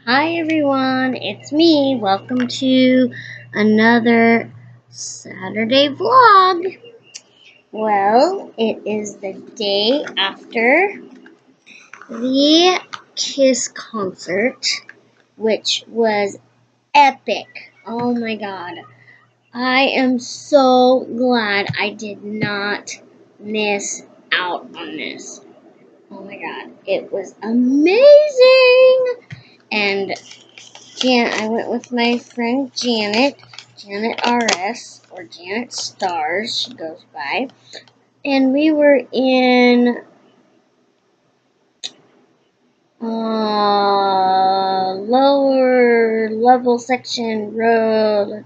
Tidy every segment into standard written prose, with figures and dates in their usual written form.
Hi everyone, it's me. Welcome to another Saturday vlog. Well, it is the day after the Kiss concert, which was epic. Oh my god. I am so glad I did not miss out on this. Oh my god, it was amazing! And I went with my friend Janet RS, or Janet Stars, she goes by. And we were in lower level section row,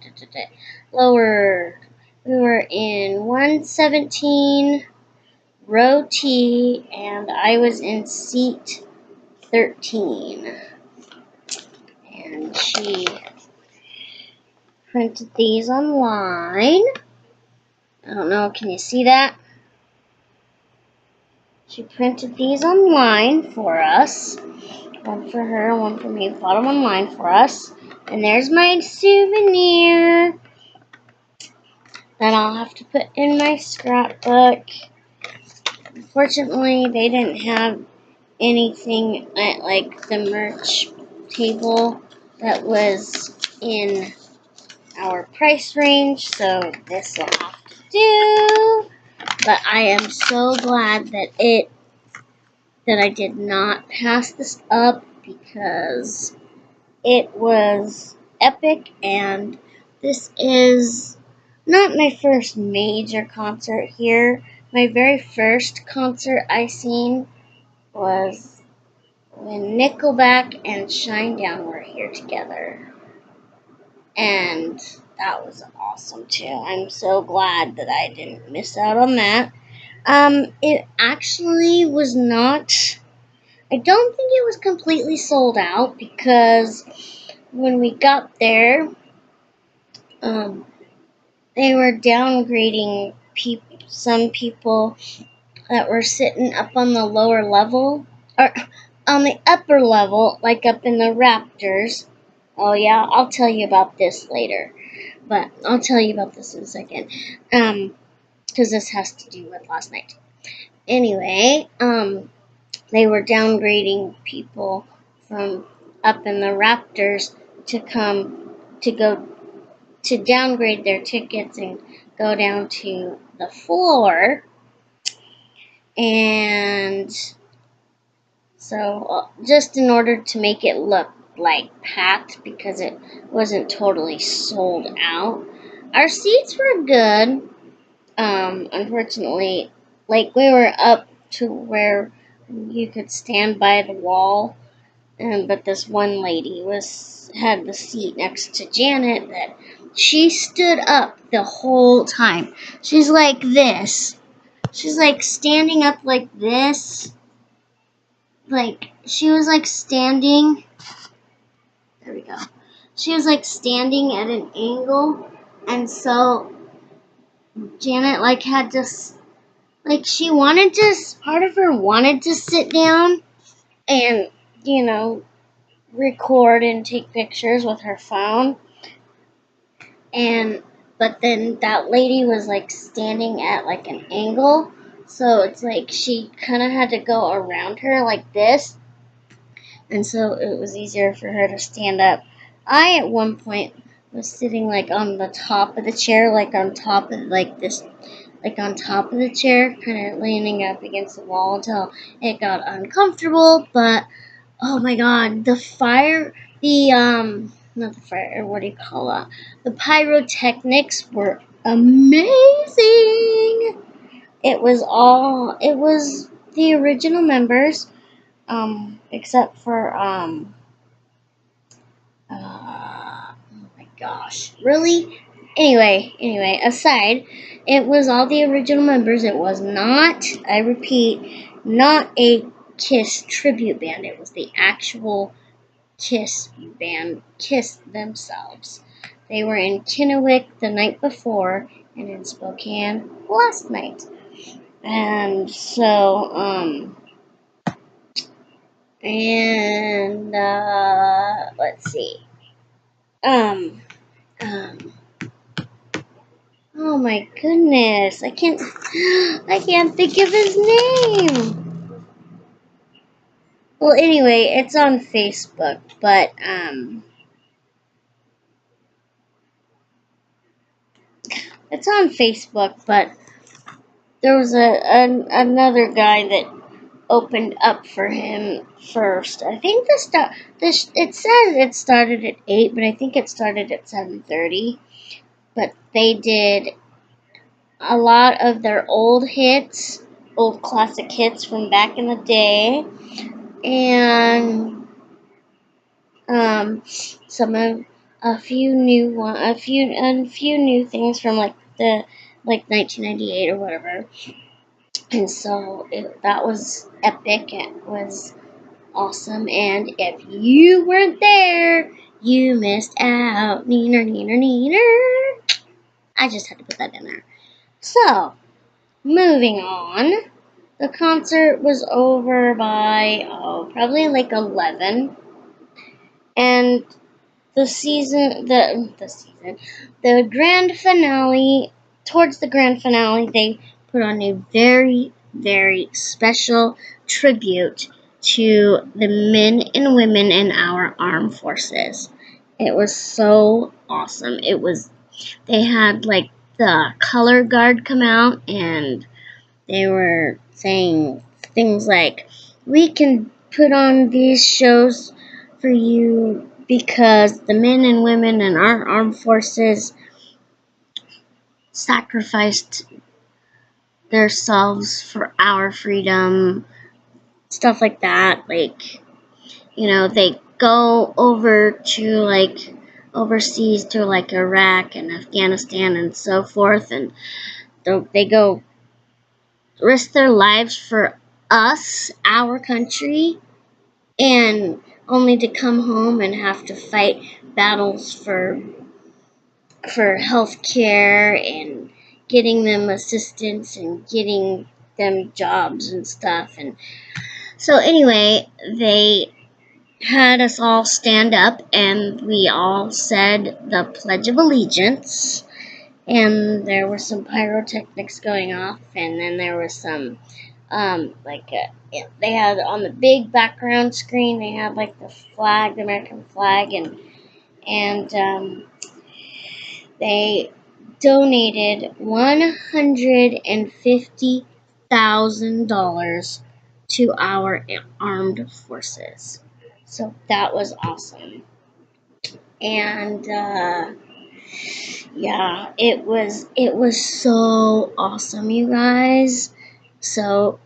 lower. We were in 117 row T, and I was in seat 13. And she printed these online. I don't know, can you see that? She printed these online for us. One for her, one for me. Bought them online for us. And there's my souvenir that I'll have to put in my scrapbook. Unfortunately, they didn't have anything at like the merch table that was in our price range, so this will have to do. But I am so glad that I did not pass this up, because it was epic, and this is not my first major concert here. My very first concert I seen was when Nickelback and Shinedown were here together. And that was awesome too. I'm so glad that I didn't miss out on that. It actually was not, I don't think it was completely sold out, because when we got there, they were downgrading some people that were sitting up on the lower level, or on the upper level, like up in the Raptors. Oh yeah, I'll tell you about this later, but I'll tell you about this in a second, because this has to do with last night. Anyway, they were downgrading people from up in the Raptors to downgrade their tickets and go down to the floor. And so, just in order to make it look like packed, because it wasn't totally sold out. Our seats were good. Unfortunately, like, we were up to where you could stand by the wall, but this one lady had the seat next to Janet that she stood up the whole time. She's like this. She's like standing up like this. Like, she was like standing. There we go. She was like standing at an angle, and so Janet like had to, like, part of her wanted to sit down and, record and take pictures with her phone. But then that lady was like standing at like an angle, so it's like she kind of had to go around her like this, and so it was easier for her to stand up. I at one point was sitting like on the top of the chair, like on top of like this, like on top of the chair, kind of leaning up against the wall until it got uncomfortable. But oh my god, not the fire, what do you call that? The pyrotechnics were amazing. It was the original members, except for, oh my gosh, really? Anyway, aside, it was all the original members. It was not, I repeat, not a Kiss tribute band. It was the actual Kiss band, Kiss themselves. They were in Kennewick the night before and in Spokane last night. And so, let's see. Um, oh my goodness, I can't think of his name. Well, anyway, it's on Facebook, but, it's on Facebook, but there was another guy that opened up for him first. I think it says it started at 8, but I think it started at 7:30. But they did a lot of their old hits, old classic hits from back in the day, and some of a few new things from like 1998 or whatever. And so that was epic. It was awesome. And if you weren't there, you missed out. Neener, neener, neener. I just had to put that in there. So, moving on. The concert was over by, probably like 11. And the grand finale, towards the grand finale, they put on a very, very special tribute to the men and women in our armed forces. It was so awesome. They had like the color guard come out, and they were saying things like, we can put on these shows for you because the men and women in our armed forces sacrificed themselves for our freedom, stuff like that. Like, they go over to like overseas to like Iraq and Afghanistan and so forth, and they go risk their lives for us, our country, and only to come home and have to fight battles for health care and getting them assistance and getting them jobs and stuff. And so anyway, they had us all stand up, and we all said the Pledge of Allegiance, and there were some pyrotechnics going off, and then there was some they had on the big background screen, they had like the flag, the American flag, and they donated $150,000 to our armed forces. So that was awesome. And yeah, it was so awesome, you guys. So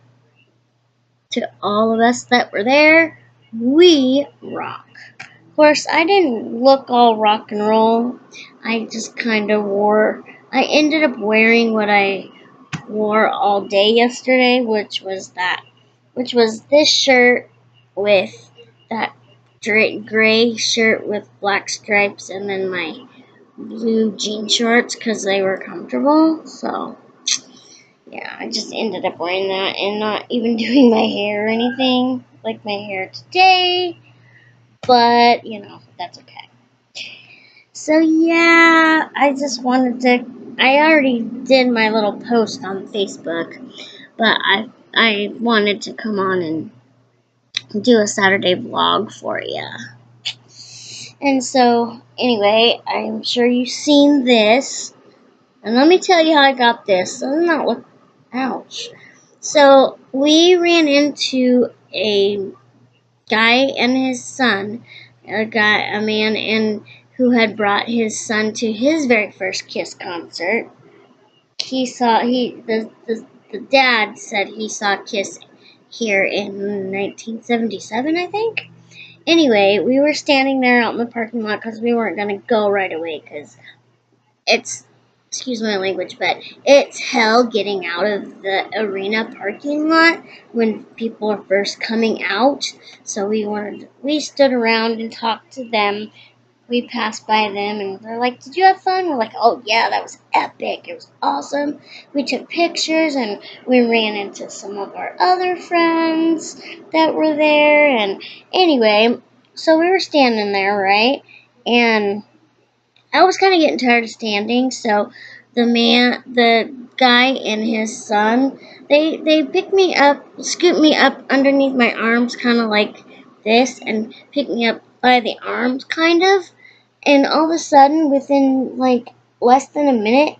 to all of us that were there, we rock. Of course, I didn't look all rock and roll. I just kind of I ended up wearing what I wore all day yesterday, which was this shirt with that gray shirt with black stripes, and then my blue jean shorts because they were comfortable. So yeah, I just ended up wearing that and not even doing my hair or anything like my hair today. But, that's okay. So yeah, I already did my little post on Facebook, but I wanted to come on and do a Saturday vlog for you. And so, anyway, I'm sure you've seen this. And let me tell you how I got this. Doesn't that look... Ouch. So, we ran into a guy and his son. A man who had brought his son to his very first Kiss concert. The dad said he saw Kiss here in 1977, I think. Anyway, we were standing there out in the parking lot because we weren't going to go right away because excuse my language, but it's hell getting out of the arena parking lot when people are first coming out. So we stood around and talked to them. We passed by them and they're like, did you have fun? We're like, oh yeah, that was epic. It was awesome. We took pictures and we ran into some of our other friends that were there. And anyway, So we were standing there, right? And I was kind of getting tired of standing, so the guy and his son, they picked me up, scooped me up underneath my arms, kind of like this, and picked me up by the arms, kind of. And all of a sudden, within like less than a minute,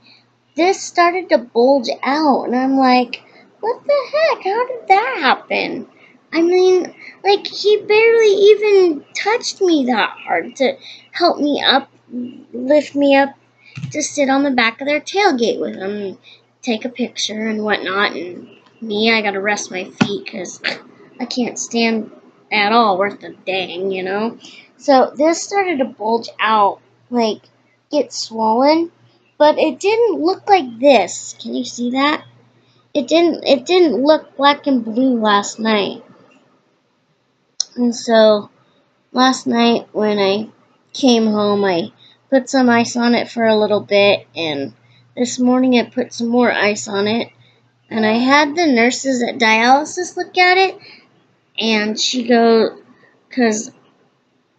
this started to bulge out, and I'm like, what the heck? How did that happen? I mean, like, he barely even touched me that hard to help me up, lift me up to sit on the back of their tailgate with him, take a picture and whatnot. And me, I gotta rest my feet because I can't stand at all worth a dang, you know? So this started to bulge out, like, get swollen, but it didn't look like this. Can you see that? It didn't look black and blue last night. And so last night when I came home, I put some ice on it for a little bit, and this morning I put some more ice on it, and I had the nurses at dialysis look at it, and she goes, because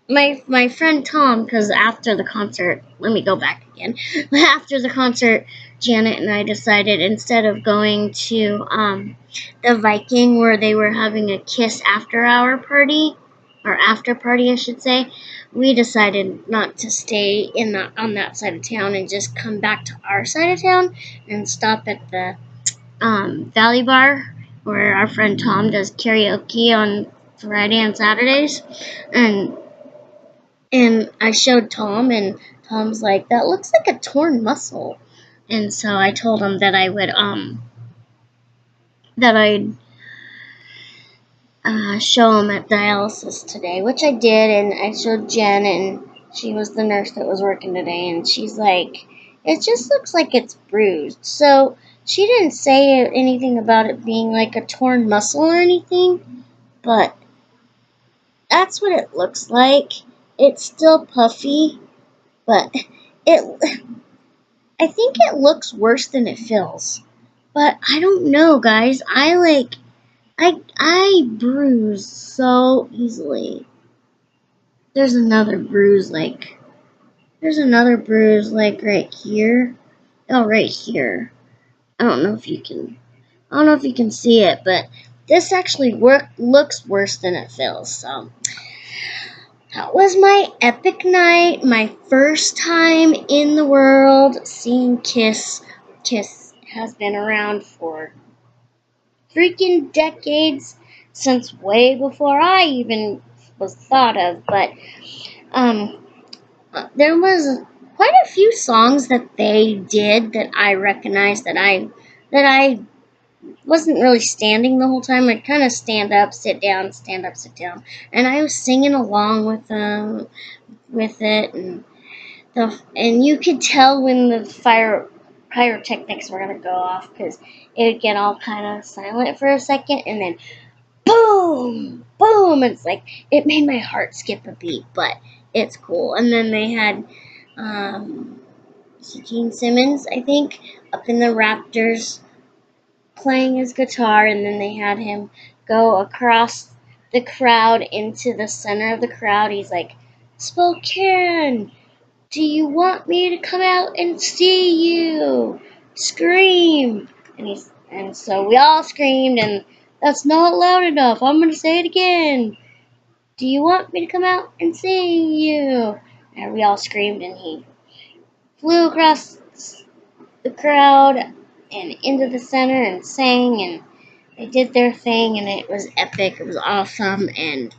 my friend Tom, because after the concert, let me go back again. After the concert, Janet and I decided instead of going to the Viking where they were having a Kiss after hour party, or after party, I should say, we decided not to stay on that side of town and just come back to our side of town and stop at the Valley Bar where our friend Tom does karaoke on Friday and Saturdays, and I showed Tom, and Tom's like, that looks like a torn muscle. And so I told him that I'd show him at dialysis today, which I did, and I showed Jen, and she was the nurse that was working today, and she's like, it just looks like it's bruised. So she didn't say anything about it being like a torn muscle or anything, but that's what it looks like. It's still puffy, but it I think it looks worse than it feels. But I don't know, guys. I bruise so easily. There's another bruise right here. Oh, right here. I don't know if you can see it, but this actually looks worse than it feels. So that was my epic night, my first time in the world seeing Kiss. Kiss has been around for freaking decades, since way before I even was thought of, but um, there was quite a few songs that they did that I recognized that I wasn't really standing the whole time. I'd kind of stand up, sit down, stand up, sit down, and I was singing along with them with it, and you could tell when the pyrotechnics were gonna go off because it would get all kind of silent for a second, and then boom, boom. It's like it made my heart skip a beat, but it's cool. And then they had Gene Simmons, I think, up in the Raptors playing his guitar, and then they had him go across the crowd into the center of the crowd. He's like, Spokane, do you want me to come out and see you? Scream! And so we all screamed, and that's not loud enough. I'm gonna say it again. Do you want me to come out and see you? And we all screamed, and he flew across the crowd and into the center and sang, and they did their thing, and it was epic. It was awesome, and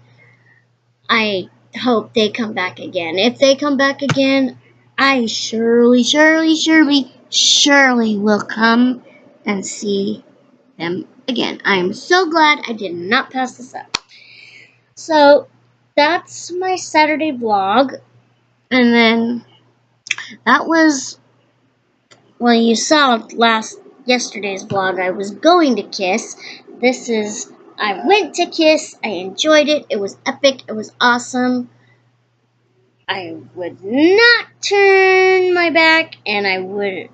I hope they come back again. If they come back again, I surely will come and see them again. I am so glad I did not pass this up. So that's my Saturday vlog, and then that was, well, you saw yesterday's vlog. I was going to Kiss. I went to Kiss. I enjoyed it. It was epic. It was awesome. I would not turn my back, and I would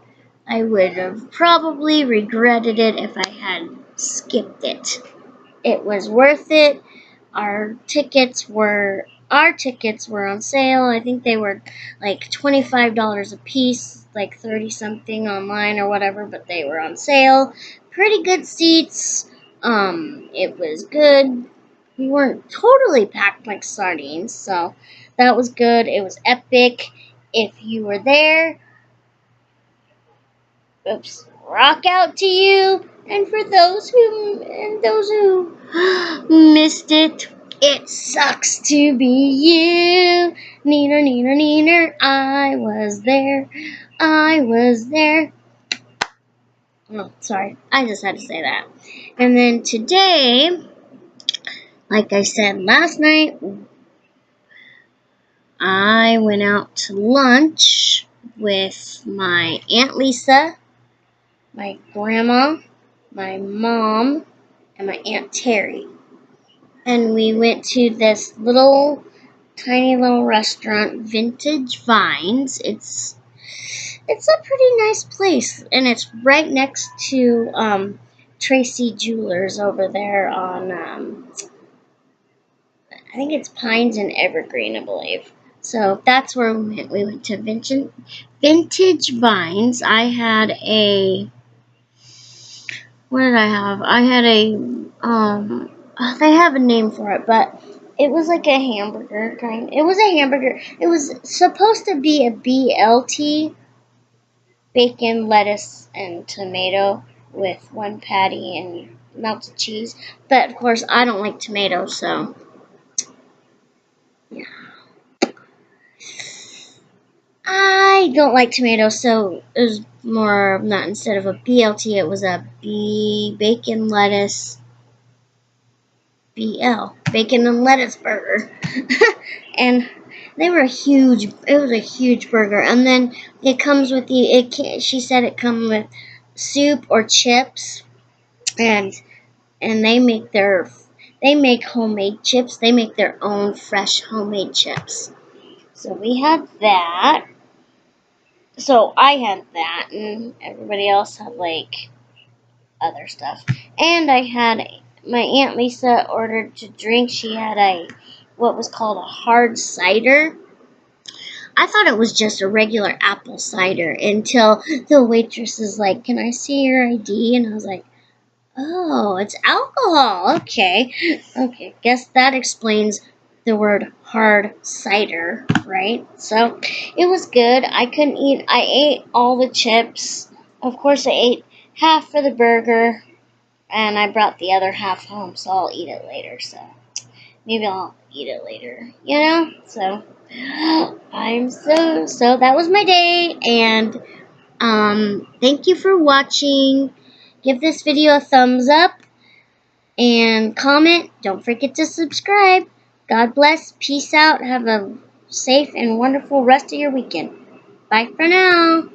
have probably regretted it if I had skipped it. It was worth it. our tickets were on sale. I think they were like $25 a piece, like 30 something online or whatever, but they were on sale. Pretty good seats. It was good. We weren't totally packed like sardines, so that was good. It was epic. If you were there, rock out to you. And for those who missed it, it sucks to be you. Neener, neener, neener. I was there. I was there. Oh, sorry. I just had to say that. And then today, like I said last night, I went out to lunch with my Aunt Lisa, my grandma, my mom, and my Aunt Terry. And we went to this tiny little restaurant, Vintage Vines. It's a pretty nice place, and it's right next to Tracy Jewelers over there on I think it's Pines and Evergreen, I believe. So that's where we went. We went to Vintage Vines. I had a what did I have? I had they have a name for it, but it was like a hamburger kind. It was a hamburger. It was supposed to be a BLT, bacon, lettuce, and tomato with one patty and melted cheese. But of course, I don't like tomatoes, so yeah. I don't like tomatoes, so it was more not instead of a BLT, it was a bacon lettuce bacon and lettuce burger. And they were it was a huge burger. And then it comes with she said it comes with soup or chips, and they make homemade chips. They make their own fresh homemade chips. So we had that. So I had that, and everybody else had like other stuff. And I had my Aunt Lisa ordered to drink. She had what was called a hard cider. I thought it was just a regular apple cider until the waitress is like, "Can I see your ID?" And I was like, "Oh, it's alcohol. Okay. Okay. Guess that explains the word hard cider, right?" So it was good. I ate all the chips. Of course, I ate half for the burger, and I brought the other half home, so I'll eat it later. So maybe I'll eat it later, So so that was my day, and thank you for watching. Give this video a thumbs up and comment. Don't forget to subscribe. God bless. Peace out. Have a safe and wonderful rest of your weekend. Bye for now.